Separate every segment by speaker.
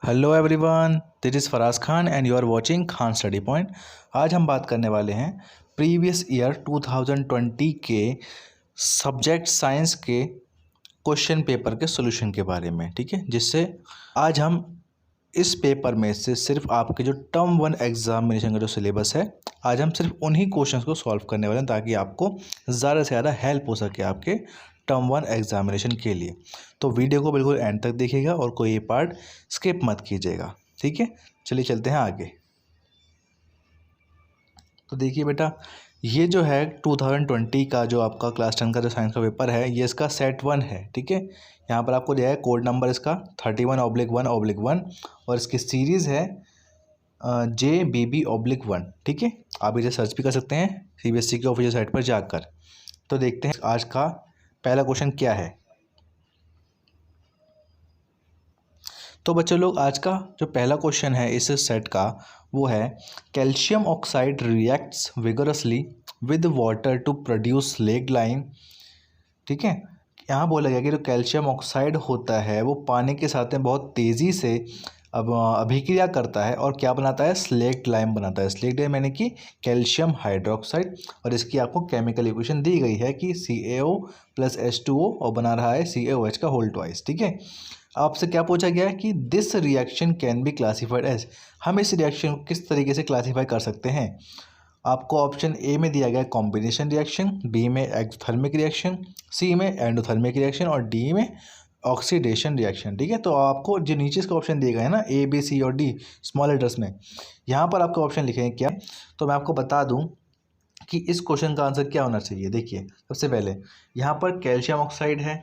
Speaker 1: Hello everyone, this is Faraz Khan and you are watching Khan study point. आज हम बात करने वाले हैं प्रीवियस ईयर 2020 के सब्जेक्ट साइंस के क्वेश्चन पेपर के सॉल्यूशन के बारे में। ठीक है, जिससे आज हम इस पेपर में से सिर्फ आपके जो टर्म 1 एग्जामिनेशन का जो सिलेबस है, आज हम सिर्फ उन्हीं क्वेश्चंस को सॉल्व करने वाले हैं ताकि आपको ज़्यादा से ज़्यादा हेल्प हो सके आपके टर्म 1 एग्जामिनेशन के लिए। तो वीडियो को बिल्कुल एंड तक देखिएगा और कोई पार्ट स्किप मत कीजिएगा। ठीक है, चलिए चलते हैं आगे। तो देखिए बेटा, ये जो है 2020 का जो आपका क्लास 10 का जो साइंस का पेपर है, ये इसका सेट 1 है। ठीक है, यहाँ पर आपको दिया है कोड नंबर इसका 31/1/1 और इसकी सीरीज़ है JBB/1। ठीक है, आप इसे सर्च भी कर सकते हैं CBSE की ऑफिशियल साइट पर जाकर। तो देखते हैं आज का पहला क्वेश्चन क्या है। तो बच्चों लोग, आज का जो पहला क्वेश्चन है इस सेट का वो है calcium oxide reacts vigorously with water to produce leg line. ठीक है, यहाँ बोला गया कि जो कैल्शियम ऑक्साइड होता है वो पानी के साथ में बहुत तेज़ी से अब अभिक्रिया करता है और क्या बनाता है, स्लेक्ट लाइम बनाता है। स्लेक्ट लाइम यानी कि कैल्शियम हाइड्रोक्साइड, और इसकी आपको केमिकल इक्वेशन दी गई है कि CaO + H2O और बना रहा है CaOH का होल ट्वाइस। ठीक है, आपसे क्या पूछा गया है कि this reaction can be classified as, हम इस रिएक्शन को किस तरीके से क्लासीफाई कर सकते हैं। आपको ऑप्शन ए में दिया गया है कॉम्बिनेशन रिएक्शन, बी में एक्सोथर्मिक रिएक्शन, सी में एंडोथर्मिक रिएक्शन और डी में ऑक्सीडेशन रिएक्शन। ठीक है, तो आपको जो नीचे इसका ऑप्शन दिए गए हैं ना A, B, C और D स्मॉल लेटर्स में, यहाँ पर आपको ऑप्शन लिखे हैं क्या। तो मैं आपको बता दूं कि इस क्वेश्चन का आंसर क्या होना चाहिए। देखिए, सबसे पहले यहाँ पर कैल्शियम ऑक्साइड है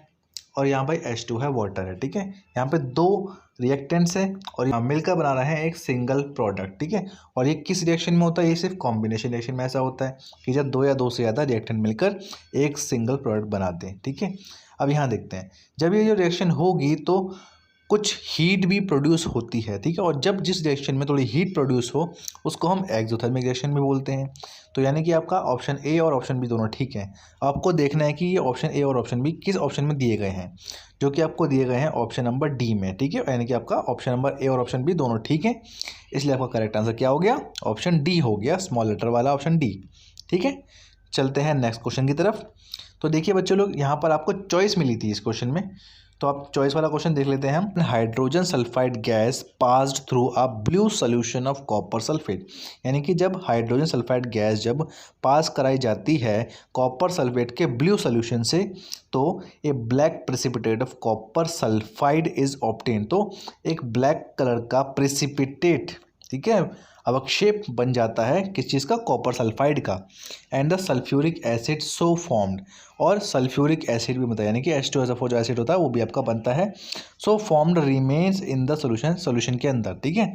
Speaker 1: और यहाँ पर H2 है, वाटर है। ठीक है, यहाँ पे दो रिएक्टेंट्स है और यहाँ मिलकर बना रहे हैं एक सिंगल प्रोडक्ट। ठीक है, और ये किस रिएक्शन में होता है, ये सिर्फ कॉम्बिनेशन रिएक्शन में ऐसा होता है कि जब दो या दो से ज़्यादा रिएक्टेंट मिलकर एक सिंगल प्रोडक्ट बनाते हैं। ठीक है, अब यहाँ देखते हैं, जब ये जो रिएक्शन होगी तो कुछ हीट भी प्रोड्यूस होती है। ठीक है, और जब जिस रिएक्शन में थोड़ी हीट प्रोड्यूस हो उसको हम एक्सोथर्मिक रिएक्शन भी बोलते हैं। तो यानी कि आपका ऑप्शन ए और ऑप्शन बी दोनों ठीक हैं। आपको देखना है कि ये ऑप्शन ए और ऑप्शन बी किस ऑप्शन में दिए गए हैं, जो कि आपको दिए गए हैं ऑप्शन नंबर डी में। ठीक है, यानी कि आपका ऑप्शन नंबर ए और ऑप्शन बी दोनों ठीक है, इसलिए आपका करेक्ट आंसर क्या हो गया, ऑप्शन डी हो गया, स्मॉल लेटर वाला ऑप्शन डी। ठीक है, चलते हैं नेक्स्ट क्वेश्चन की तरफ। तो देखिए बच्चों लोग, यहाँ पर आपको चॉइस मिली थी इस क्वेश्चन में, तो आप चॉइस वाला क्वेश्चन देख लेते हैं हम। Hydrogen sulphide gas passed through a blue solution of copper sulphate, यानी कि जब हाइड्रोजन सल्फाइड गैस जब पास कराई जाती है कॉपर सल्फेट के ब्लू सोल्यूशन से, तो a black precipitate of copper sulphide is obtain, तो एक ब्लैक कलर का प्रेसिपिटेट, ठीक है, अवक्षेप बन जाता है किस चीज़ का, कॉपर सल्फाइड का। And the sulphuric acid so formed, और सल्फ्यूरिक एसिड भी बनता है, यानी कि H2SO4 जो एसिड होता है वो भी आपका बनता है। So formed remains in the solution, solution के अंदर। ठीक है,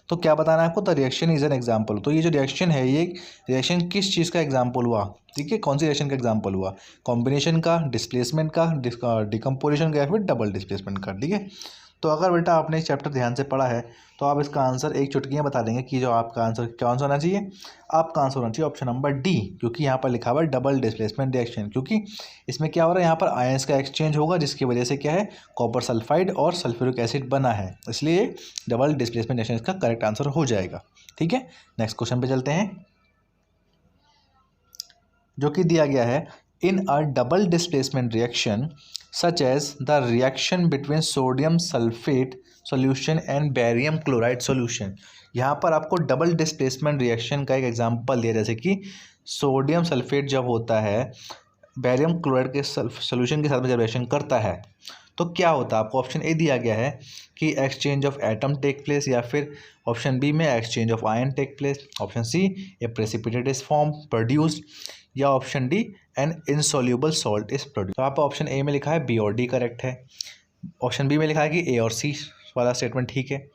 Speaker 1: तो क्या बताना है आपको, the reaction is an example, तो ये जो रिएक्शन है ये रिएक्शन किस चीज़ का एग्जाम्पल हुआ। ठीक है, कौन सी रिएक्शन का एग्जाम्पल हुआ, कॉम्बिनेशन का, डिस्प्लेसमेंट का, डिकम्पोजिशन का या फिर डबल डिस्प्लेसमेंट का। ठीक है, तो अगर बेटा आपने इस चैप्टर ध्यान से पढ़ा है तो आप इसका आंसर एक चुटकी में बता देंगे कि जो आपका आंसर कौन सा होना चाहिए। आपका आंसर होना चाहिए ऑप्शन नंबर डी, क्योंकि यहाँ पर लिखा हुआ है डबल डिस्प्लेसमेंट रिएक्शन, क्योंकि इसमें क्या हो रहा है, यहाँ पर आयंस का एक्सचेंज होगा जिसकी वजह से क्या है, कॉपर सल्फाइड और सल्फ्यूरिक एसिड बना है, इसलिए डबल डिस्प्लेसमेंट रिएक्शन इसका करेक्ट आंसर हो जाएगा। ठीक है, नेक्स्ट क्वेश्चन पे चलते हैं, जो कि दिया गया है in a double displacement reaction such as the reaction between sodium sulfate solution and barium chloride solution। यहाँ पर आपको डबल डिस्प्लेसमेंट रिएक्शन का एक एग्जांपल दिया, जैसे कि सोडियम सल्फेट जब होता है बैरियम क्लोराइड के सोल्यूशन के साथ में जब रिएक्शन करता है तो क्या होता है। आपको ऑप्शन ए दिया गया है कि exchange of atom take place, या फिर ऑप्शन बी में exchange of ion take place, option C a precipitate is form produced, या option D an insoluble salt is produce. तो आप ऑप्शन ए में लिखा है बी और डी करेक्ट है, ऑप्शन बी में लिखा है कि ए और सी वाला स्टेटमेंट ठीक है,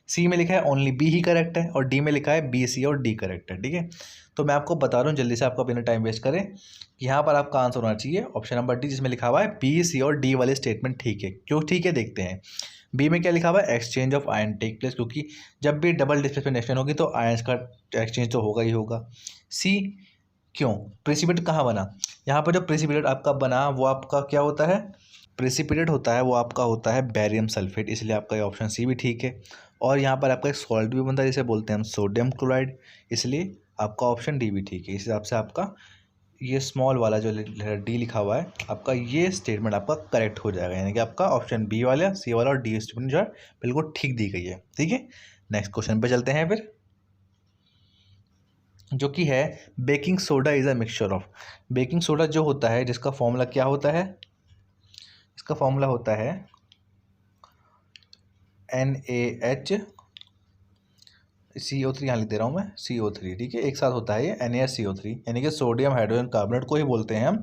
Speaker 1: सी में लिखा है ओनली बी ही करेक्ट है, और डी में लिखा है बी, सी और डी करेक्ट है। ठीक है, तो मैं आपको बता रहा हूँ जल्दी से, आपका बिना टाइम वेस्ट करें, कि यहाँ पर आपका आंसर होना चाहिए ऑप्शन नंबर डी, जिसमें लिखा हुआ है बी, सी और डी वाले स्टेटमेंट ठीक है। क्यों ठीक है, देखते हैं। बी में क्या लिखा हुआ है, exchange of ion take place, क्योंकि जब भी डबल डिस्प्लेसमेंट रिएक्शन होगी तो आयंस का एक्सचेंज तो होगा ही होगा। सी, क्यों, प्रेसिपिटेट कहाँ बना, यहाँ पर जो प्रेसिपिटेट आपका बना वो आपका क्या होता है, प्रेसिपिटेट होता है वो आपका होता है बैरियम सल्फेट, इसलिए आपका ये ऑप्शन सी भी ठीक है। और यहाँ पर आपका एक सॉल्ट भी बनता है जिसे बोलते हैं हम सोडियम क्लोराइड, इसलिए आपका ऑप्शन डी भी ठीक है। इस हिसाब से आपका ये स्मॉल वाला जो डी लिखा हुआ है आपका ये स्टेटमेंट आपका करेक्ट हो जाएगा, यानी कि आपका ऑप्शन बी वाला, सी वाला और डी स्टेटमेंट जो है बिल्कुल ठीक दी गई है। ठीक है, नेक्स्ट क्वेश्चन पे चलते हैं फिर, जो कि है baking soda is a mixture of. Baking soda जो होता है जिसका फॉर्मूला क्या होता है, इसका फॉर्मूला होता है NaH CO3, यहाँ लिख दे रहा हूँ मैं CO3। ठीक है, एक साथ होता है ये NaCO3, यानी कि सोडियम हाइड्रोजन कार्बोनेट को ही बोलते हैं हम,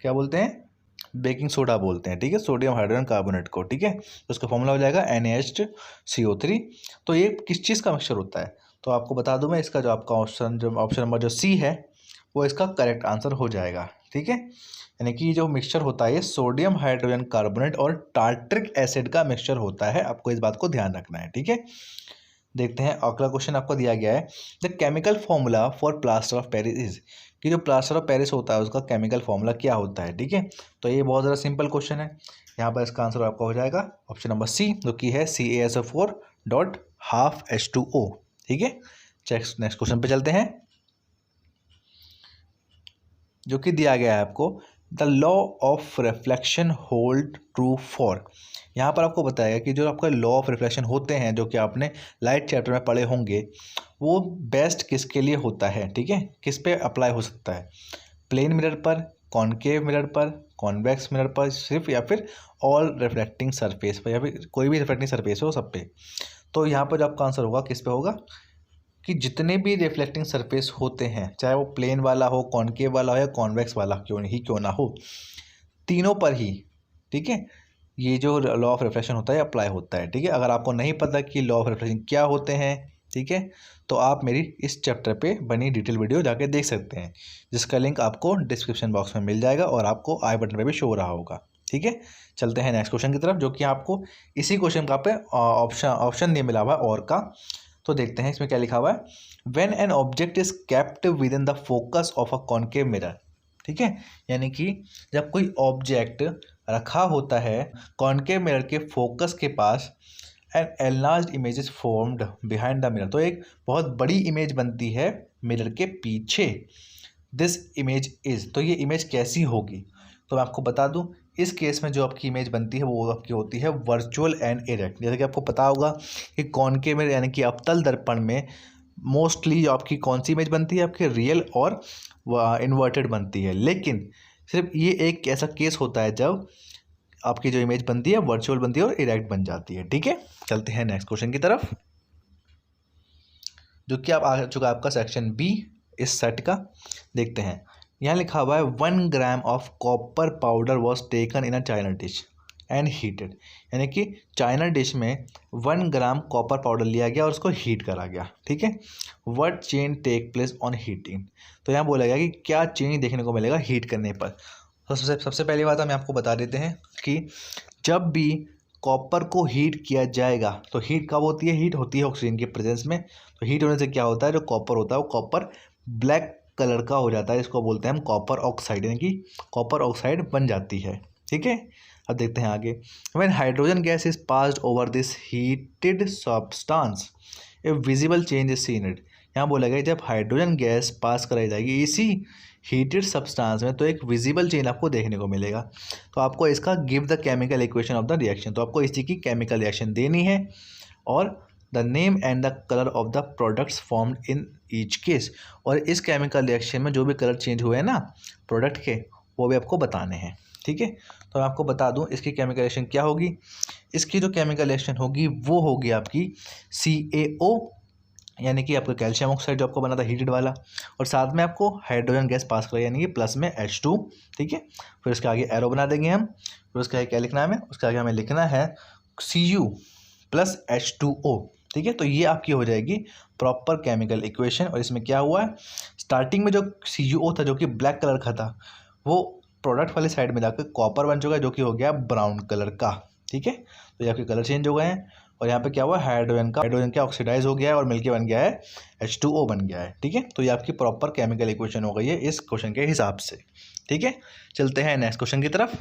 Speaker 1: क्या बोलते हैं, बेकिंग सोडा बोलते हैं। ठीक है, सोडियम हाइड्रोजन कार्बोनेट को। ठीक है, तो उसका फॉर्मूला हो जाएगा NaHCO3। तो ये किस चीज़ का मिक्सचर होता है, तो आपको बता दूं मैं, इसका जो आपका ऑप्शन नंबर जो सी है वो इसका करेक्ट आंसर हो जाएगा। ठीक है, यानी कि जो मिक्सचर होता है ये सोडियम हाइड्रोजन कार्बोनेट और टार्ट्रिक एसिड का मिक्सचर होता है, आपको इस बात को ध्यान रखना है। ठीक है, देखते हैं अगला क्वेश्चन आपको दिया गया है, the chemical formula for plaster of Paris is, कि जो प्लास्टर ऑफ पेरिस होता है उसका केमिकल फॉर्मूला क्या होता है। ठीक है, तो ये बहुत ज़्यादा सिंपल क्वेश्चन है, यहाँ पर इसका आंसर आपका हो जाएगा ऑप्शन नंबर सी, जो कि है CaSO4.12H2O। ठीक है, नेक्स्ट क्वेश्चन पे चलते हैं, जो कि दिया गया है आपको, the law of reflection hold true for. यहाँ पर आपको बताएगा कि जो आपका लॉ ऑफ रिफ्लेक्शन होते हैं जो कि आपने लाइट चैप्टर में पढ़े होंगे, वो बेस्ट किसके लिए होता है। ठीक है, किस पे अप्लाई हो सकता है, प्लेन मिरर पर, कॉनकेव मिरर पर, कॉन्वेक्स मिरर पर सिर्फ, या फिर ऑल रिफ्लेक्टिंग सरफेस पर, या फिर कोई भी रिफ्लेक्टिंग सरफेस हो सब पे। तो यहाँ पर जो आपका आंसर होगा किस पे होगा, कि जितने भी रिफ्लेक्टिंग सरफेस होते हैं, चाहे वो प्लेन वाला हो, कॉनकेव वाला हो या कॉन्वेक्स वाला क्यों ना हो, तीनों पर ही, ठीक है, ये जो लॉ ऑफ रिफ्लेक्शन होता है अप्लाई होता है। ठीक है, अगर आपको नहीं पता कि लॉ ऑफ रिफ्लेक्शन क्या होते हैं, ठीक है, तो आप मेरी इस चैप्टर पे बनी डिटेल वीडियो जाके देख सकते हैं, जिसका लिंक आपको डिस्क्रिप्शन बॉक्स में मिल जाएगा और आपको आई बटन पे भी शो हो रहा होगा। ठीक है, चलते हैं नेक्स्ट क्वेश्चन की तरफ, जो कि आपको इसी क्वेश्चन का पे ऑप्शन नहीं मिला हुआ है और का। तो देखते हैं इसमें क्या लिखा हुआ है, when an object is kept with in the focus of a concave mirror. ठीक है, यानी कि जब कोई ऑब्जेक्ट रखा होता है कॉनकेव मिरर के फोकस के पास, an enlarged image is formed behind the mirror, तो एक बहुत बड़ी इमेज बनती है मिरर के पीछे। दिस इमेज इज, तो ये इमेज कैसी होगी, तो मैं आपको बता दूं, इस केस में जो आपकी इमेज बनती है वो आपकी होती है वर्चुअल एंड इरेक्ट। जैसे कि आपको पता होगा कि कॉनकेव मिरर यानी कि अवतल दर्पण में मोस्टली आपकी कौन सी इमेज बनती है, आपकी रियल और इन्वर्टेड बनती है, लेकिन सिर्फ ये एक ऐसा केस होता है जब आपकी जो इमेज बनती है वर्चुअल बनती है और इरेक्ट बन जाती है। ठीक है, चलते हैं नेक्स्ट क्वेश्चन की तरफ, जो कि आप आ चुका है आपका सेक्शन बी इस सेट का। देखते हैं, यहाँ लिखा हुआ है 1 gram of copper powder was taken in a China dish and heated, यानी कि चाइना डिश में 1 ग्राम कॉपर पाउडर लिया गया और उसको हीट करा गया। ठीक है, what change take place on heating, तो यहाँ बोला गया कि क्या चेंज देखने को मिलेगा हीट करने पर। तो सबसे पहली बात हम आपको बता देते हैं कि जब भी कॉपर को हीट किया जाएगा, तो हीट कब होती है, हीट होती है ऑक्सीजन के प्रेजेंस में। तो हीट होने से क्या होता है, जो कॉपर होता है वो कॉपर ब्लैक कलर का हो जाता है, इसको बोलते हैं हम कॉपर ऑक्साइड, यानी कि कॉपर ऑक्साइड बन जाती है। ठीक है, अब देखते हैं आगे, when hydrogen gas is passed over this heated substance A visible change is seen it, यहाँ बोला गया जब हाइड्रोजन गैस पास कराई जाएगी इसी हीटेड सब्सटेंस में तो एक विजिबल चेंज आपको देखने को मिलेगा। तो आपको इसका give the chemical equation of the reaction, तो आपको इसी की केमिकल रिएक्शन देनी है और the name and the colour of the products formed in each case, और इस केमिकल रिएक्शन में जो भी कलर चेंज हुए हैं ना प्रोडक्ट के, वो भी आपको बताने हैं। ठीक है, तो मैं आपको बता दूं इसकी केमिकल रिएक्शन क्या होगी, इसकी जो केमिकल रिएक्शन होगी वो होगी आपकी CaO, यानी कि आपका कैल्शियम ऑक्साइड जो आपको बना था हीटेड वाला, और साथ में आपको हाइड्रोजन गैस पास करा, यानी कि प्लस में H2। ठीक है, फिर उसके आगे एरो बना देंगे हम, फिर उसके आगे क्या लिखना है हमें, उसके आगे हमें लिखना है Cu प्लस H2O। ठीक है, तो ये आपकी हो जाएगी प्रॉपर केमिकल इक्वेशन। और इसमें क्या हुआ है, स्टार्टिंग में जो CuO था जो कि ब्लैक कलर का था, वो प्रोडक्ट वाली साइड में जाकर कॉपर बन चुका है जो कि हो गया ब्राउन कलर का। ठीक है, तो ये आपके कलर चेंज हो गए हैं, और यहाँ पे क्या हुआ, हाइड्रोजन का ऑक्सीडाइज हो गया है और मिलके बन गया है H2O बन गया है। ठीक है, तो ये आपकी प्रॉपर केमिकल इक्वेशन हो गई है इस क्वेश्चन के हिसाब से। ठीक है, चलते हैं नेक्स्ट क्वेश्चन की तरफ,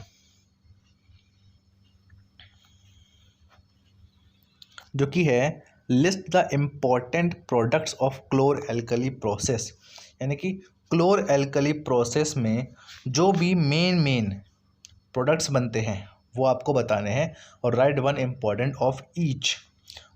Speaker 1: जो कि है list the important products of chlor alkali process, यानी कि क्लोर एल्कली प्रोसेस में जो भी मेन प्रोडक्ट्स बनते हैं वो आपको बताने हैं, और right one important of each,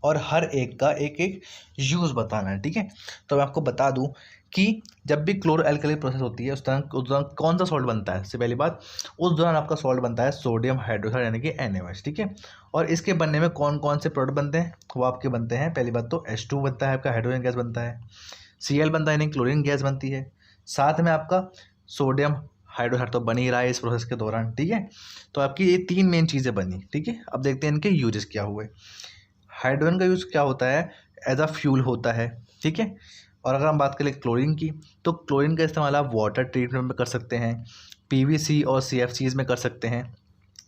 Speaker 1: और हर एक का एक एक यूज़ बताना है। ठीक है, तो मैं आपको बता दूं कि जब भी क्लोरो एल्कली प्रोसेस होती है उस दौरान कौन सा सॉल्ट बनता है। सबसे पहली बात, उस दौरान आपका सॉल्ट बनता है सोडियम हाइड्रोक्साइड यानी कि NaOH। ठीक है, और इसके बनने में कौन कौन से प्रोडक्ट बनते हैं, वो आपके बनते हैं, पहली बात तो H2 बनता है, आपका हाइड्रोजन गैस बनता है, Cl बनता है यानी क्लोरीन गैस बनती है, साथ में आपका सोडियम हाइड्रोक्साइड तो बन ही रहा है इस प्रोसेस के दौरान। ठीक है, तो आपकी ये तीन मेन चीज़ें बनी। ठीक है, अब देखते हैं इनके यूजेस क्या हुए। हाइड्रोजन का यूज़ क्या होता है, एज अ फ्यूल होता है। ठीक है, और अगर हम बात करें क्लोरीन की, तो क्लोरीन का इस्तेमाल आप वाटर ट्रीटमेंट में कर सकते हैं, PVC और CFCs में कर सकते हैं।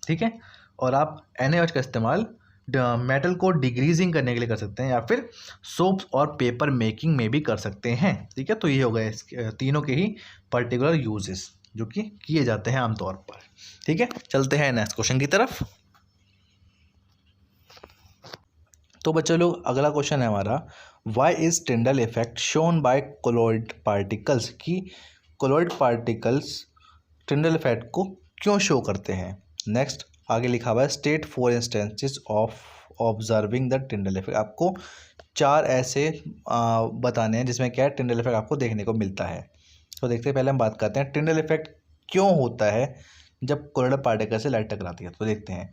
Speaker 1: ठीक है, और आप NaOH का इस्तेमाल मेटल को डिग्रीजिंग करने के लिए कर सकते हैं, या फिर सोप्स और पेपर मेकिंग में भी कर सकते हैं। ठीक है, तो ये हो गए तीनों के ही पर्टिकुलर यूजेस जो कि किए जाते हैं आमतौर पर। ठीक है, चलते हैं नेक्स्ट क्वेश्चन की तरफ। तो बच्चों लोग, अगला क्वेश्चन है हमारा, why is Tyndall effect shown by colloid particles, कि कोलॉइड पार्टिकल्स टिंडल इफेक्ट को क्यों शो करते हैं। नेक्स्ट आगे लिखा हुआ है, state 4 instances of observing the Tyndall effect. आपको 4 ऐसे बताने हैं जिसमें क्या है, टिंडल इफेक्ट आपको देखने को मिलता है। तो देखते हैं, पहले हम बात करते हैं टिंडल इफेक्ट क्यों होता है जब कोलॉइड पार्टिकल से लाइट टकराती है। तो देखते हैं,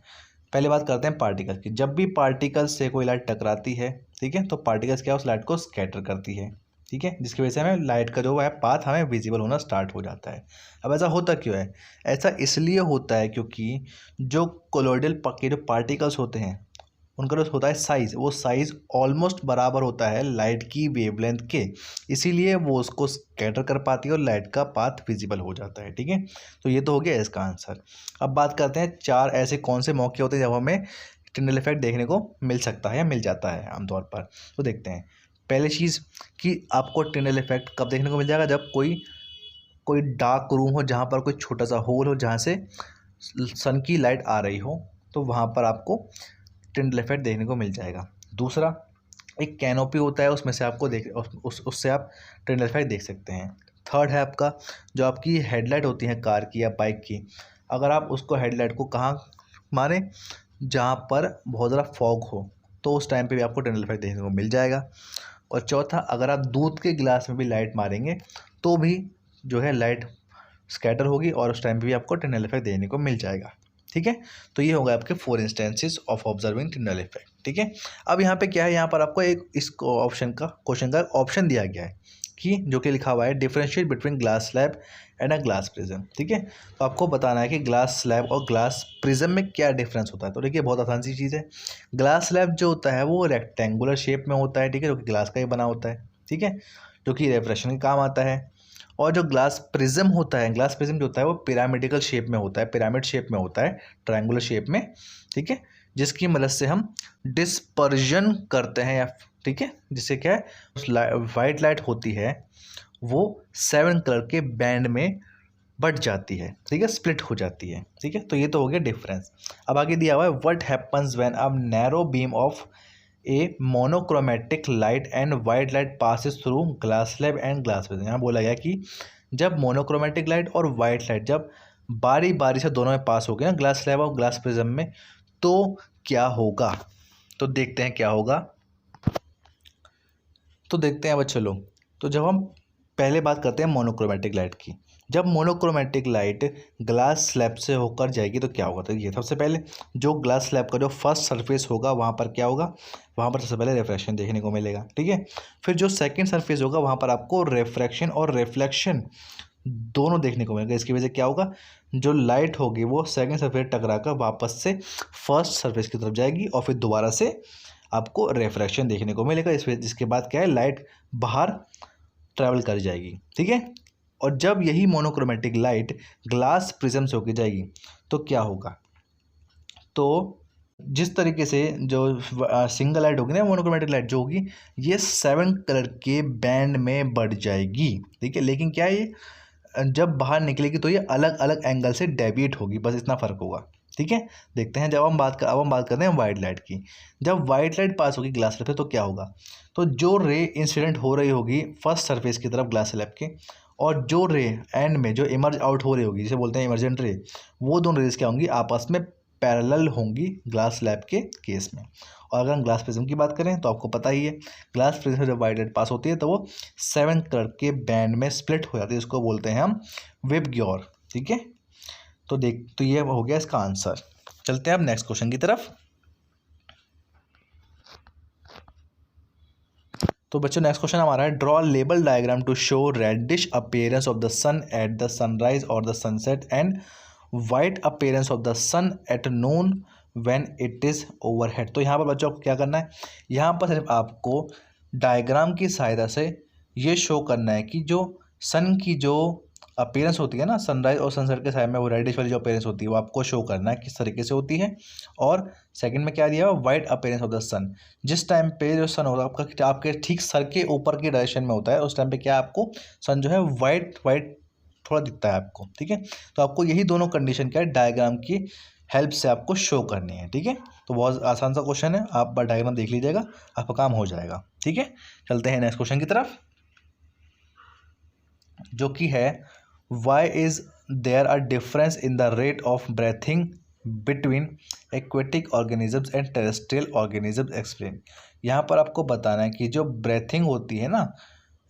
Speaker 1: पहले बात करते हैं पार्टिकल की। जब भी पार्टिकल्स से कोई लाइट टकराती है, ठीक है, तो पार्टिकल्स क्या उस लाइट को स्कैटर करती है। ठीक है, जिसकी वजह से हमें लाइट का जो है पाथ हमें विजिबल होना स्टार्ट हो जाता है। अब ऐसा होता क्यों है, ऐसा इसलिए होता है क्योंकि जो कोलॉइडल के जो पार्टिकल्स होते हैं उनका जो होता है साइज़, वो साइज़ ऑलमोस्ट बराबर होता है लाइट की वेवलेंथ के, इसीलिए वो उसको स्कैटर कर पाती है और लाइट का पाथ विजिबल हो जाता है। ठीक है, तो ये तो हो गया इसका आंसर। अब बात करते हैं 4 ऐसे कौन से मौके होते हैं जब हमें टिंडल इफेक्ट देखने को मिल सकता है या मिल जाता है आमतौर पर। तो देखते हैं, पहली चीज़ कि आपको टिंडल इफेक्ट कब देखने को मिल जाएगा, जब कोई डार्क रूम हो जहाँ पर कोई छोटा सा होल हो जहाँ से सन की लाइट आ रही हो, तो वहाँ पर आपको टिंडल इफेक्ट देखने को मिल जाएगा। दूसरा, एक कैनोपी होता है, उसमें से आपको उससे आप टिंडल इफेक्ट देख सकते हैं। थर्ड है आपका जो आपकी हेडलाइट होती है कार की या बाइक की, अगर आप उसको हेडलाइट को कहाँ मारें, जहाँ पर बहुत ज़्यादा फॉग हो, तो उस टाइम पे भी आपको टिंडल इफेक्ट देखने को मिल जाएगा। और चौथा, अगर आप दूध के गिलास में भी लाइट मारेंगे तो भी जो है लाइट स्कैटर होगी और उस टाइम पे भी आपको टिंडल इफेक्ट देखने को मिल जाएगा। ठीक है, तो ये होगा आपके 4 instances of observing Tyndall effect. ठीक है, अब यहाँ पे क्या है, यहाँ पर आपको एक इस क्वेश्चन का ऑप्शन दिया गया है कि जो कि लिखा हुआ है, differentiate between glass slab and a glass prism. ठीक है, तो आपको बताना है कि ग्लास स्लैब और ग्लास प्रिज्म में क्या डिफरेंस होता है। तो देखिए, बहुत आसान सी चीज़ है। ग्लास स्लैब जो होता है वो रेक्टेंगुलर शेप में होता है, ठीक है, जो कि ग्लास का ही बना होता है, ठीक है, जो कि रिफ्रेक्शन के काम आता है। और जो ग्लास प्रिज्म होता है, ग्लास प्रिज्म जो होता है वो पिरामिडिकल शेप में होता है, पिरामिड शेप में होता है, ट्रायंगुलर शेप में, ठीक है, जिसकी मदद से हम डिस्पर्जन करते हैं, या ठीक है, जिससे क्या है, वाइट लाइट होती है वो 7 कलर के बैंड में बट जाती है, ठीक है, स्प्लिट हो जाती है। ठीक है, तो ये तो हो गया डिफरेंस। अब आगे दिया हुआ है, what happens when a narrow beam of A monochromatic light and white light passes through glass slab and glass prism. यहाँ बोला गया कि जब मोनोक्रोमेटिक लाइट और वाइट लाइट जब बारी बारी से दोनों में पास हो गए ना, ग्लास स्लैब और ग्लास प्रिज्म में, तो क्या होगा। तो देखते हैं क्या होगा। तो देखते हैं बच्चों लोग, तो जब हम पहले बात करते हैं मोनोक्रोमेटिक लाइट की, जब मोनोक्रोमेटिक लाइट ग्लास स्लैब से होकर जाएगी तो क्या होगा। तो ये सबसे पहले जो ग्लास स्लैब का जो फर्स्ट सरफेस होगा वहाँ पर क्या होगा, वहाँ पर सबसे पहले रिफ्रैक्शन देखने को मिलेगा, ठीक है। फिर जो सेकंड सरफेस होगा वहाँ पर आपको रिफ्रैक्शन और रिफ्लेक्शन दोनों देखने को मिलेगा। इसकी वजह से क्या होगा, जो लाइट होगी वो सेकंड सरफेस टकरा कर वापस से फर्स्ट सरफेस की तरफ जाएगी और फिर दोबारा से आपको रिफ्रैक्शन देखने को मिलेगा। इसके बाद क्या है, लाइट बाहर ट्रैवल कर जाएगी, ठीक है। और जब यही मोनोक्रोमेटिक लाइट ग्लास प्रिज्म से होकर जाएगी तो क्या होगा, तो जिस तरीके से जो सिंगल लाइट होगी ना, मोनोक्रोमेटिक लाइट जो होगी, ये 7 कलर के बैंड में बढ़ जाएगी, ठीक है। लेकिन क्या है, ये जब बाहर निकलेगी तो ये अलग अलग एंगल से डेविएट होगी, बस इतना फ़र्क होगा, ठीक है। देखते हैं अब हम बात करते हैं वाइट लाइट की। जब वाइट लाइट पास होगी ग्लास स्लैब पे तो क्या होगा, तो जो रे इंसिडेंट हो रही होगी फर्स्ट सरफेस की तरफ ग्लास स्लैब के, और जो रे एंड में जो इमर्ज आउट हो रही होगी जिसे बोलते हैं इमर्जेंट रे, वो दोनों रेज क्या होंगी, आपस में पैरेलल होंगी ग्लास स्लैब के केस में। और अगर हम ग्लास प्रिज्म की बात करें तो आपको पता ही है, ग्लास प्रिज्म में जब वाइट लाइट पास होती है तो वो 7 कलर के बैंड में स्प्लिट हो जाती है, इसको बोलते हैं हम विबग्योर। ठीक है, तो ये हो गया इसका आंसर। चलते हैं अब नेक्स्ट क्वेश्चन की तरफ। तो बच्चों नेक्स्ट क्वेश्चन हमारा है, draw label diagram to show reddish appearance of the sun at the sunrise और the sunset and white appearance of the sun at noon when it is overhead. तो यहाँ पर बच्चों को क्या करना है, यहाँ पर सिर्फ आपको डायग्राम की सहायता से ये शो करना है कि जो सन की जो अपीयरेंस होती है ना सनराइज और सनसेट के टाइम में, वो रेडिश वाली जो अपीयरेंस होती है वो आपको शो करना है किस तरीके से होती है। और सेकंड में क्या दिया हुआ, वाइट अपीयरेंस ऑफ द सन, जिस टाइम पे जो सन होगा आपका आपके ठीक सर के ऊपर की डायरेक्शन में होता है, उस टाइम पे क्या आपको सन जो है वाइट वाइट थोड़ा दिखता है आपको। ठीक है, तो आपको यही दोनों कंडीशन क्या है डायग्राम की हेल्प से आपको शो करनी है। ठीक है, तो बहुत आसान सा क्वेश्चन है, आप डायग्राम देख लीजिएगा आपका काम हो जाएगा। ठीक है, चलते हैं नेक्स्ट क्वेश्चन की तरफ, जो कि है why is there a difference in the rate of breathing between aquatic organisms and terrestrial organisms, explain. यहाँ पर आपको बताना है कि जो ब्रेथिंग होती है ना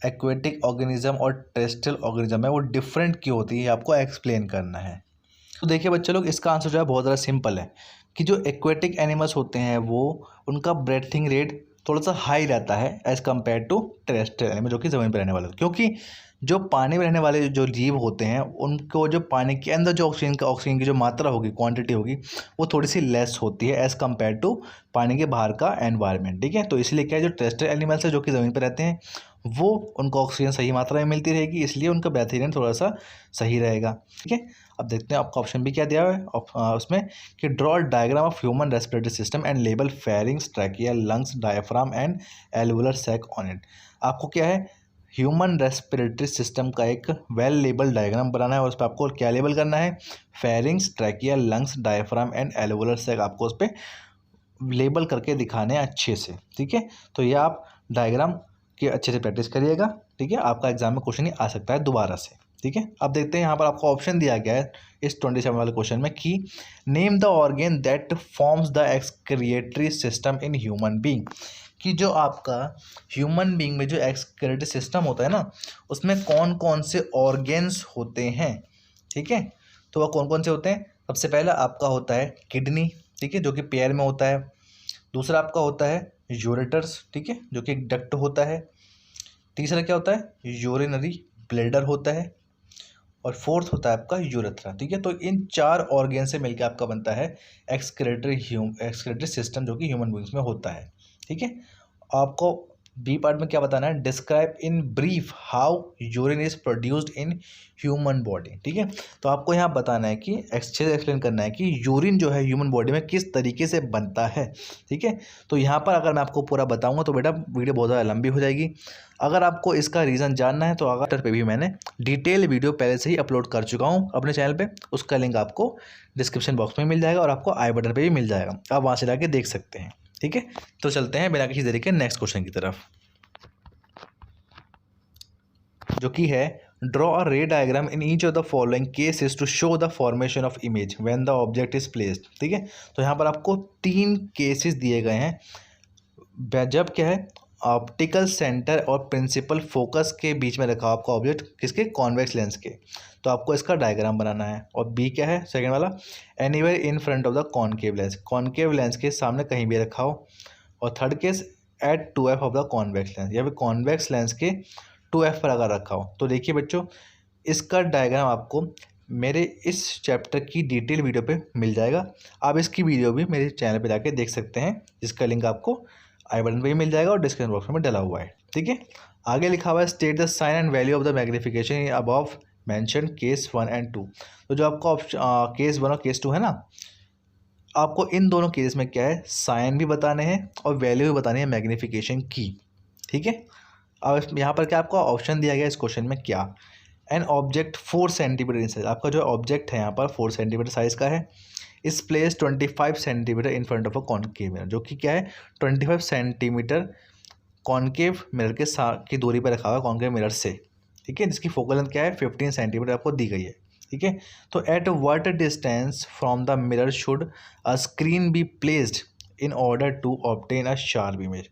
Speaker 1: एक्वेटिक ऑर्गेनिज्म और टेरेस्ट्रियल ऑर्गेनिज्म में, वो डिफरेंट क्यों होती है, आपको एक्सप्लेन करना है। तो देखिए बच्चे लोग, इसका आंसर जो है बहुत ज़्यादा सिंपल है कि जो एक्वेटिक एनिमल्स होते हैं वो उनका ब्रेथिंग रेट थोड़ा सा हाई रहता है as compare to terrestrial animal जो कि ज़मीन पर रहने वाले, क्योंकि जो पानी में रहने वाले जो जीव होते हैं उनको जो पानी के अंदर जो ऑक्सीजन की जो मात्रा होगी, क्वांटिटी होगी, वो थोड़ी सी लेस होती है एज़ कम्पेयर टू पानी के बाहर का एनवायरनमेंट। ठीक है, तो इसलिए क्या है, जो टेरेस्ट्रियल एनिमल्स है जो कि ज़मीन पर रहते हैं वो उनको ऑक्सीजन सही मात्रा में मिलती रहेगी, इसलिए उनका ब्रीथिंग रेट थोड़ा सा सही रहेगा। ठीक है, अब देखते हैं आपका ऑप्शन भी क्या दिया हुआ है उसमें कि draw diagram of human respiratory system and label pharynx, trachea, lungs, diaphragm and alveolar sac on it. आपको क्या है, ह्यूमन रेस्पिरेटरी सिस्टम का एक वेल लेबल डायग्राम बनाना है और उस पर आपको क्या लेबल करना है, pharynx, trachea, lungs, diaphragm and alveolar sac आपको उस पर लेबल करके दिखाने हैं अच्छे से। ठीक है, तो ये आप डायग्राम के अच्छे से प्रैक्टिस करिएगा। ठीक है, आपका एग्जाम में क्वेश्चन ही आ सकता है दोबारा से। ठीक है, अब देखते हैं यहाँ पर आपको ऑप्शन दिया गया है इस 27 वाले क्वेश्चन में कि name the organ that forms the excretory system in human being, कि जो आपका ह्यूमन बीइंग में जो एक्सक्रिएटरी सिस्टम होता है ना उसमें कौन कौन से ऑर्गेन्स होते हैं। ठीक है, तो वह कौन कौन से होते हैं, सबसे पहला आपका होता है किडनी, ठीक है, जो कि पैर में होता है। दूसरा आपका होता है यूरेटर्स, ठीक है, जो कि एक डक्ट होता है। तीसरा क्या होता है, यूरिनरी ब्लैडर होता है। और फोर्थ होता है आपका यूरेथ्रा। ठीक है, तो इन 4 ऑर्गेन से मिलकर आपका बनता है एक्सक्रेटरी सिस्टम जो कि ह्यूमन बींग्स में होता है। ठीक है, आपको बी पार्ट में क्या बताना है, describe in brief how urine is produced in human body. ठीक है, तो आपको यहाँ बताना है कि अच्छे से एक्सप्लेन करना है कि यूरिन जो है ह्यूमन बॉडी में किस तरीके से बनता है। ठीक है, तो यहाँ पर अगर मैं आपको पूरा बताऊँगा तो बेटा वीडियो बहुत ज़्यादा लंबी हो जाएगी। अगर आपको इसका रीज़न जानना है तो अगर पे भी मैंने डिटेल वीडियो पहले से ही अपलोड कर चुका हूँ अपने चैनल पे, उसका लिंक आपको डिस्क्रिप्शन बॉक्स में मिल जाएगा और आपको आई बटन पे भी मिल जाएगा, आप वहाँ से जाके देख सकते हैं। ठीक है, तो चलते हैं बिना किसी देरी के नेक्स्ट क्वेश्चन की तरफ, जो कि है draw a ray diagram in each of the following cases to show the formation of image when the object is placed. ठीक है, तो यहाँ पर आपको 3 केसेस दिए गए हैं जब क्या है ऑप्टिकल सेंटर और प्रिंसिपल फोकस के बीच में रखा आपका ऑब्जेक्ट, किसके, कॉन्वेक्स लेंस के। तो आपको इसका डायग्राम बनाना है। और बी क्या है, सेकंड वाला, anywhere in front of the concave lens, concave lens के सामने कहीं भी रखा हो। और third case at 2f of the convex lens, या फिर कॉन्वेक्स लेंस के 2f पर अगर रखा हो। तो देखिए बच्चों, इसका डायग्राम आपको मेरे इस चैप्टर की डिटेल वीडियो पे मिल जाएगा। आप इसकी वीडियो भी मेरे चैनल पे जाके देख सकते हैं, जिसका लिंक आपको आई बटन पे ही मिल जाएगा और डिस्क्रिप्शन बॉक्स में डला हुआ है। ठीक है, आगे लिखा हुआ है state the sign and value of the magnification in above mention case 1 and 2। तो जो आपका केस 1 और केस 2 है ना, आपको इन दोनों केस में क्या है, साइन भी बताने हैं और वैल्यू भी बतानी है मैग्नीफिकेशन की। ठीक है, अब यहाँ पर क्या आपको ऑप्शन दिया गया इस क्वेश्चन में, क्या an object 4 centimetre in size, आपका जो ऑब्जेक्ट है यहाँ पर 4 सेंटीमीटर साइज़ का है, इस place 25 centimetre in front of a concave mirror, जो कि क्या है 25 सेंटीमीटर कॉनकेव मिरर के साथ की दूरी पर रखा हुआ कॉनकेव मिरर से, ठीक है, जिसकी फोकल लेंथ क्या है 15 सेंटीमीटर आपको दी गई है, ठीक है। तो at what distance from the mirror should a screen be placed in order to obtain a sharp image.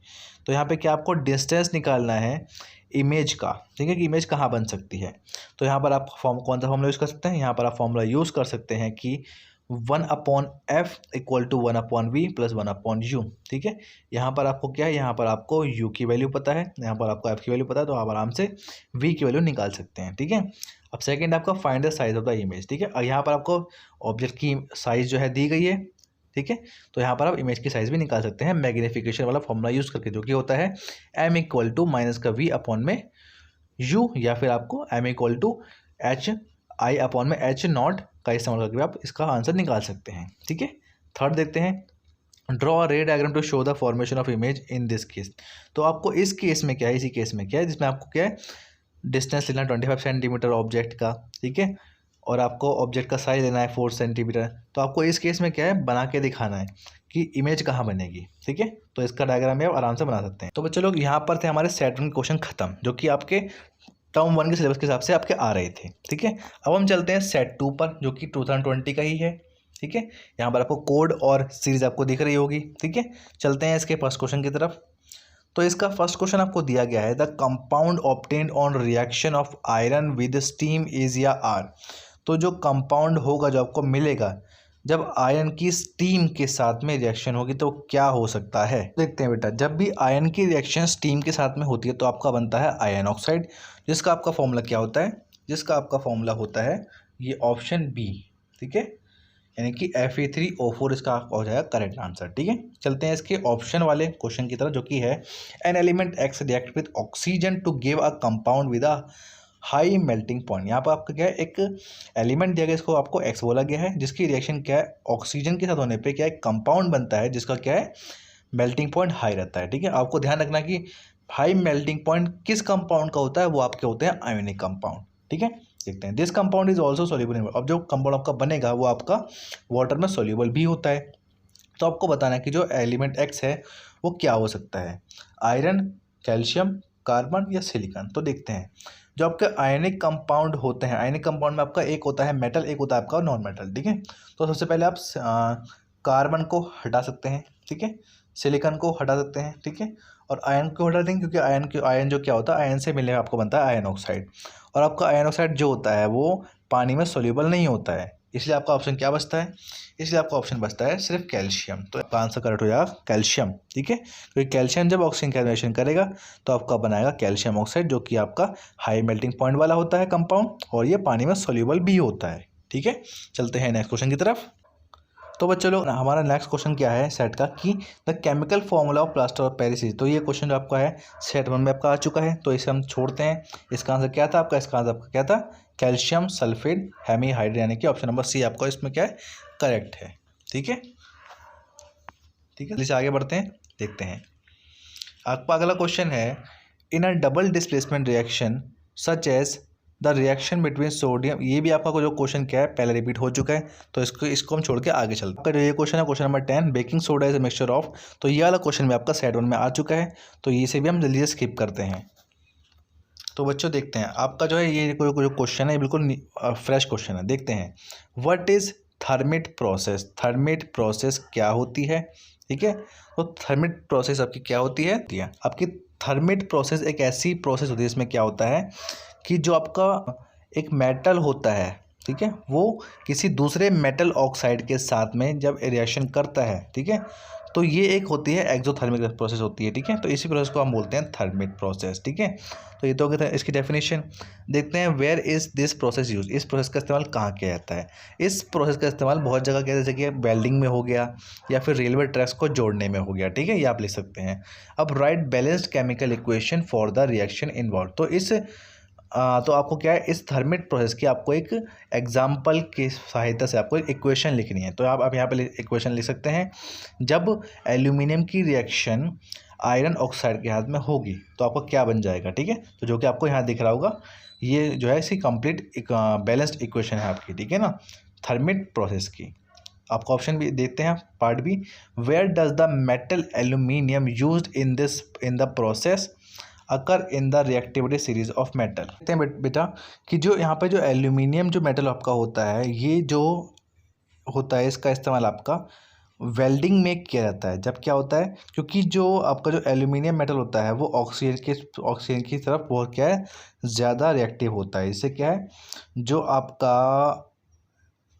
Speaker 1: तो यहाँ पे क्या आपको डिस्टेंस निकालना है इमेज का, ठीक है, कि इमेज कहाँ बन सकती है। तो यहाँ पर आप कौन सा फॉर्मूला यूज़ कर सकते हैं, यहाँ पर आप फॉर्मूला यूज़ कर सकते हैं कि 1/f equal to 1/v plus 1/u, ठीक है। यहाँ पर आपको क्या है, यहाँ पर आपको u की वैल्यू पता है, यहाँ पर आपको f की वैल्यू पता है, तो आप आराम से v की वैल्यू निकाल सकते हैं, ठीक है। अब सेकंड आपका find the size of the image, ठीक है। और यहाँ पर आपको ऑब्जेक्ट की साइज जो है दी गई है, ठीक है। तो यहाँ पर आप इमेज की साइज भी निकाल सकते हैं मैग्नीफिकेशन वाला फॉर्मूला यूज़ करके, जो कि होता है m इक्वल टू माइनस का v अपॉन में u, या फिर आपको m equal to h i upon में h नॉट का इस्तेमाल करके आप इसका आंसर निकाल सकते हैं, ठीक है। थर्ड देखते हैं, draw a ray diagram to show the formation of image in this case. तो आपको इस केस में क्या है, इसी केस में क्या है जिसमें आपको क्या है डिस्टेंस लेना 25 सेंटीमीटर ऑब्जेक्ट का, ठीक है, और आपको ऑब्जेक्ट का साइज लेना है 4 सेंटीमीटर। तो आपको इस केस में क्या है बना के दिखाना है कि इमेज कहाँ बनेगी, ठीक है। तो इसका डायग्राम भी आप आराम से बना सकते हैं। तो बच्चे लोग यहाँ पर थे हमारे सेट 1 के क्वेश्चन खत्म, जो कि आपके टर्म 1 के सिलेबस के हिसाब से आपके आ रहे थे, ठीक है। अब हम चलते हैं सेट 2 पर, जो कि 2020 का ही है, ठीक है। यहाँ पर आपको कोड और सीरीज आपको दिख रही होगी, ठीक है। चलते हैं इसके फर्स्ट क्वेश्चन की तरफ। तो इसका फर्स्ट क्वेश्चन आपको दिया गया है, the compound obtained on reaction of iron with steam is या आर। तो जो कंपाउंड होगा, जो आपको मिलेगा जब आयरन की स्टीम के साथ में रिएक्शन होगी, तो क्या हो सकता है। देखते हैं बेटा, जब भी आयरन की रिएक्शन स्टीम के साथ में होती है तो आपका बनता है आयरन ऑक्साइड, जिसका आपका फॉर्मूला क्या होता है, जिसका आपका फॉर्मूला होता है ये ऑप्शन बी, ठीक है, यानी कि Fe3O4 इसका हो जाएगा करेक्ट आंसर, ठीक है। चलते हैं इसके ऑप्शन वाले क्वेश्चन की तरफ, जो कि है an element X react with oxygen to give a compound with a high melting point. यहाँ पर आपका क्या है, एक एलिमेंट दिया गया, इसको आपको एक्स बोला गया है, जिसकी रिएक्शन क्या है ऑक्सीजन के साथ होने पे क्या है कंपाउंड बनता है, जिसका क्या है मेल्टिंग पॉइंट हाई रहता है, ठीक है। आपको ध्यान रखना कि हाई मेल्टिंग पॉइंट किस कंपाउंड का होता है, वो आपके होते हैं आयोनिक कंपाउंड, ठीक है। देखते हैं, this compound is also soluble in water. अब जो कंपाउंड आपका बनेगा वो आपका वाटर में सोल्यूबल भी होता है। तो आपको बताना है कि जो एलिमेंट एक्स है वो क्या हो सकता है, आयरन, कैल्शियम, कार्बन या सिलिकॉन। तो देखते हैं, जो आपके आयनिक कंपाउंड होते हैं, आयनिक कंपाउंड में आपका एक होता है मेटल, एक होता है आपका नॉन मेटल, ठीक है। तो सबसे पहले आप कार्बन को हटा सकते हैं, ठीक है, सिलिकॉन को हटा सकते हैं, ठीक है, और आयन को हटा देंगे, क्योंकि आयन जो क्या होता है, आयन से मिलने में आपको बनता है आयन ऑक्साइड, और आपका आयन ऑक्साइड जो होता है वो पानी में सोल्यूबल नहीं होता है, इसलिए आपका ऑप्शन क्या बचता है, इसलिए आपका ऑप्शन बचता है सिर्फ कैल्शियम। तो आपका आंसर करेक्ट हो जाएगा कैल्शियम, ठीक है, क्योंकि कैल्शियम जब ऑक्सीजन का रिएक्शन करेगा तो आपका बनाएगा कैल्शियम ऑक्साइड, जो कि आपका हाई मेल्टिंग पॉइंट वाला होता है कंपाउंड, और ये पानी में सोल्यूबल भी होता है, ठीक है। चलते हैं नेक्स्ट क्वेश्चन की तरफ। तो बच्चों लोग हमारा नेक्स्ट क्वेश्चन क्या है सेट का, कि the chemical formula of plaster of Paris. तो ये क्वेश्चन जो आपका है सेट 1 में आपका आ चुका है, तो इसे हम छोड़ते हैं। इसका आंसर क्या था आपका, इसका आंसर आपका क्या था कैल्शियम सल्फेट हेमीहाइड्रेट, यानी कि ऑप्शन नंबर सी आपका इसमें क्या है करेक्ट है, ठीक है, ठीक है। इसे आगे बढ़ते हैं, देखते हैं आपका अगला क्वेश्चन है, in a double displacement reaction such as the reaction between sodium. ये भी आपका जो क्वेश्चन क्या है पहले रिपीट हो चुका है, तो इसको हम छोड़ के आगे चलते हैं। आपका जो ये क्वेश्चन है question number 10, baking soda is a mixture of. तो ये वाला क्वेश्चन भी आपका सेट 1 में आ चुका है, तो इसे भी हम जल्दी से स्किप करते हैं। तो बच्चों देखते हैं आपका जो है ये जो क्वेश्चन है बिल्कुल फ्रेश क्वेश्चन है। देखते हैं, what is thermite process. Thermite process क्या होती है, ठीक है। तो थर्मिट प्रोसेस आपकी क्या होती है, आपकी थर्मिट प्रोसेस एक ऐसी प्रोसेस होती है जिसमें क्या होता है कि जो आपका एक मेटल होता है, ठीक है, वो किसी दूसरे मेटल ऑक्साइड के साथ में जब रिएक्शन करता है, ठीक है, तो ये एक होती है एक्सोथर्मिक प्रोसेस होती है, ठीक है। तो इसी प्रोसेस को हम बोलते हैं थर्मिट प्रोसेस, ठीक है। तो ये तो हो गया था इसकी डेफिनेशन। देखते हैं where is this process use. इस प्रोसेस का इस्तेमाल कहाँ किया जाता है। इस प्रोसेस का इस्तेमाल बहुत जगह किया, जैसे कि वेल्डिंग में हो गया या फिर रेलवे ट्रैक्स को जोड़ने में हो गया, ठीक है, ये आप लिख सकते हैं। अब right balanced chemical equation for the reaction involve. तो इस तो आपको क्या है इस थर्मिट प्रोसेस की आपको एक एग्जाम्पल की सहायता से आपको एक इक्वेशन लिखनी है। तो आप यहाँ पे इक्वेशन लिख सकते हैं, जब एल्यूमिनियम की रिएक्शन आयरन ऑक्साइड के हाथ में होगी तो आपको क्या बन जाएगा, ठीक है। तो जो कि आपको यहाँ दिख रहा होगा, ये जो है इसकी कंप्लीट एक बैलेंस्ड इक्वेशन है आपकी, ठीक है ना, थर्मिट प्रोसेस की। आपको ऑप्शन भी देते हैं part B, where does the metal aluminium used in the process occur in the reactivity series of metal. कहते हैं बेटा कि जो यहाँ पे जो एल्यूमिनियम जो मेटल आपका होता है, ये जो होता है इसका इस्तेमाल आपका वेल्डिंग में किया जाता है। जब क्या होता है, क्योंकि जो आपका जो एल्यूमिनियम मेटल होता है वो ऑक्सीजन की तरफ बहुत क्या है, ज़्यादा रिएक्टिव होता है। इससे क्या है, जो आपका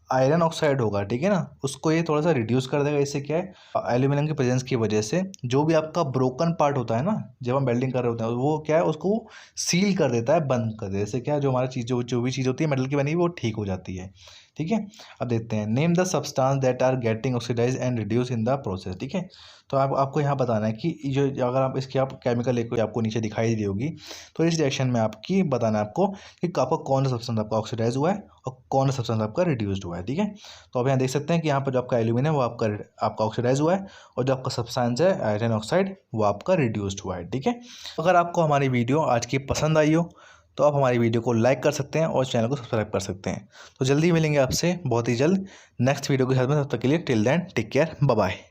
Speaker 1: आयरन ऑक्साइड होगा, ठीक है ना, उसको ये थोड़ा सा रिड्यूस कर देगा। इससे क्या है, एल्यूमिनियम की प्रेजेंस की वजह से जो भी आपका ब्रोकन पार्ट होता है ना, जब हम वेल्डिंग कर रहे होते हैं, वो क्या है, उसको सील कर देता है, बंद कर देता है। इससे क्या है, जो हमारा चीज़ जो भी चीज़ होती है मेटल की बनी हुई वो ठीक हो जाती है। ठीक है, अब देखते हैं, name the substance that are getting oxidise and reduce in the process. ठीक है, तो आपको यहाँ बताना है कि जो अगर आप इसकी आप केमिकल एक आपको नीचे दिखाई दी होगी, तो इस रिएक्शन में आपकी बताना है आपको कि आपका कौन सा सब्सटेंस आपका ऑक्सीडाइज हुआ है और कौन सा सब्सटेंस आपका रिड्यूस्ड हुआ है। ठीक है, तो अब यहाँ देख सकते हैं कि यहाँ पर जो आपका एल्यूमिनियम वो आपका ऑक्सीडाइज हुआ है और जो आपका सब्सटेंस है आयरन ऑक्साइड वो आपका रिड्यूस्ड हुआ है। ठीक है, अगर आपको हमारी वीडियो आज की पसंद आई हो तो आप हमारी वीडियो को लाइक कर सकते हैं और चैनल को सब्सक्राइब कर सकते हैं। तो जल्दी मिलेंगे आपसे बहुत ही जल्द नेक्स्ट वीडियो के साथ में। तब तक के लिए till then take care, bye bye.